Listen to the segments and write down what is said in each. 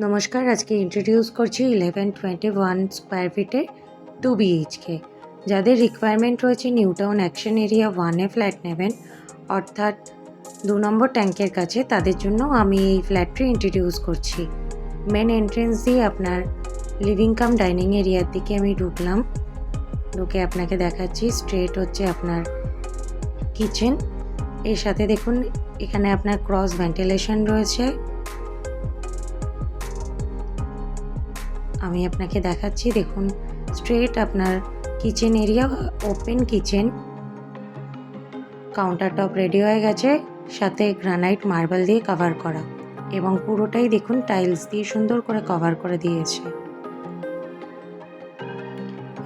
নমস্কার, আজকে ইন্ট্রোডিউস করছি 1121 স্কোয়ার ফিটের 2 BHK। যাদের রিকোয়ারমেন্ট রয়েছে নিউ টাউন অ্যাকশন এরিয়া 1-এ ফ্ল্যাট নেবেন, অর্থাৎ 2 নম্বর ট্যাঙ্কের কাছে, তাদের জন্য আমি এই ফ্ল্যাটটি ইন্ট্রোডিউস করছি। মেন এন্ট্রেন্স দিয়ে আপনার লিভিং কাম ডাইনিং এরিয়ার দিকে আমি ঢুকলাম। ঢুকে আপনাকে দেখাচ্ছি স্ট্রেট হচ্ছে আপনার কিচেন। এর সাথে দেখুন এখানে আপনার ক্রস ভেন্টিলেশন রয়েছে। আমি আপনাকে দেখাচ্ছি, দেখুন স্ট্রেট আপনার kitchen area, open kitchen. Counter top ready হয়ে গেছে, সাথে গ্রানাইট মার্বেল দিয়ে কভার করা, এবং পুরোটাই দেখুন টাইলস দিয়ে সুন্দর করে কভার করে দিয়েছে।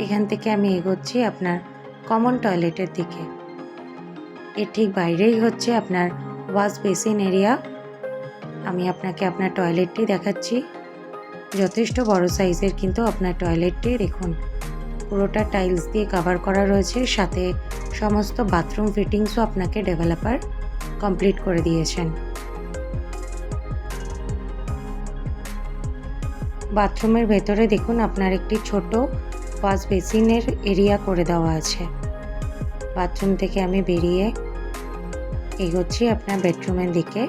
এখান থেকে আমি এগোচ্ছি আপনার কমন টয়লেটের দিকে। এর ঠিক বাইরেই হচ্ছে আপনার ওয়াশ বেসিন এরিয়া। আমি আপনাকে আপনার টয়লেটটি দেখাচ্ছি। যথেষ্ট বড় সাইজের কিন্তু আপনার টয়লেটটি, দেখুন পুরোটা টাইলস দিয়ে কভার করা রয়েছে, সাথে সমস্ত বাথরুম ফিটিংসও আপনাকে ডেভেলপার কমপ্লিট করে দিয়েছেন। বাথরুমের ভেতরে দেখুন আপনার একটি ছোট ওয়াশ বেসিনের এরিয়া করে দেওয়া আছে। বাথরুম থেকে আমি বেরিয়ে এগোচ্ছি আপনার বেডরুমের দিকে,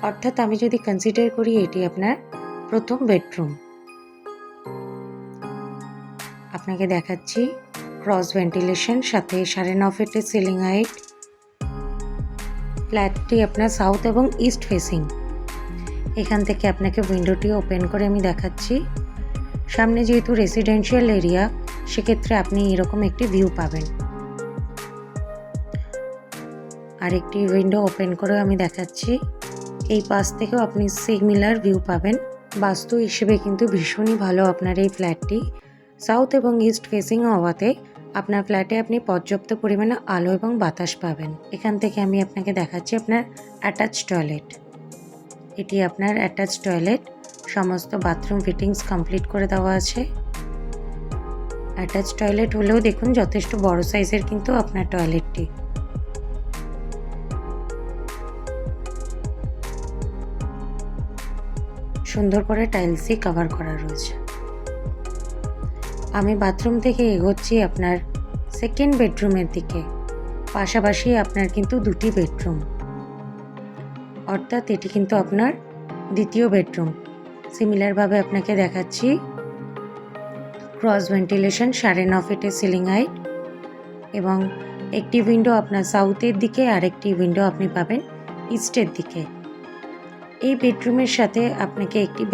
অর্থাৎ আমি যদি কনসিডার করি এটি আপনার প্রথম বেডরুম। আপনাকে দেখাচ্ছি ক্রস ভেন্টিলেশন, সাথে 9.5 ফিটের সিলিং হাইট। ফ্ল্যাটটি আপনার সাউথ এবং ইস্ট ফেসিং। এখান থেকে আপনাকে উইন্ডোটি ওপেন করে আমি দেখাচ্ছি। সামনে যেহেতু রেসিডেন্সিয়াল এরিয়া, সেক্ষেত্রে আপনি এরকম একটি ভিউ পাবেন। আর একটি উইন্ডো ওপেন করে আমি দেখাচ্ছি, এই পাশ থেকেও আপনি সিমিলার ভিউ পাবেন। বাস্তু হিসেবে কিন্তু ভীষণই ভালো আপনার এই ফ্ল্যাটটি। সাউথ এবং ইস্ট ফেসিং হওয়াতে আপনার ফ্ল্যাটে আপনি পর্যাপ্ত পরিমাণে আলো এবং বাতাস পাবেন। এখান থেকে আমি আপনাকে দেখাচ্ছি আপনার অ্যাটাচ টয়লেট। এটি আপনার অ্যাটাচ টয়লেট, সমস্ত বাথরুম ফিটিংস কমপ্লিট করে দেওয়া আছে। অ্যাটাচ টয়লেট হলেও দেখুন যথেষ্ট বড় সাইজের কিন্তু আপনার টয়লেটটি। সুন্দর করে টাইলস দিয়ে কভার করা রয়েছে। আমি বাথরুম থেকে এগোচ্ছি আপনার সেকেন্ড বেডরুমের দিকে। পাশাপাশি আপনার কিন্তু দুটি বেডরুম, অর্থাৎ এটি কিন্তু আপনার দ্বিতীয় বেডরুম। সিমিলারভাবে আপনাকে দেখাচ্ছি ক্রস ভেন্টিলেশন, 9.5 ফিটের সিলিং হাইট, এবং একটি উইন্ডো আপনার সাউথের দিকে, আর একটি উইন্ডো আপনি পাবেন ইস্টের দিকে। এই বেডরুমের সাথে আপনাকে একটি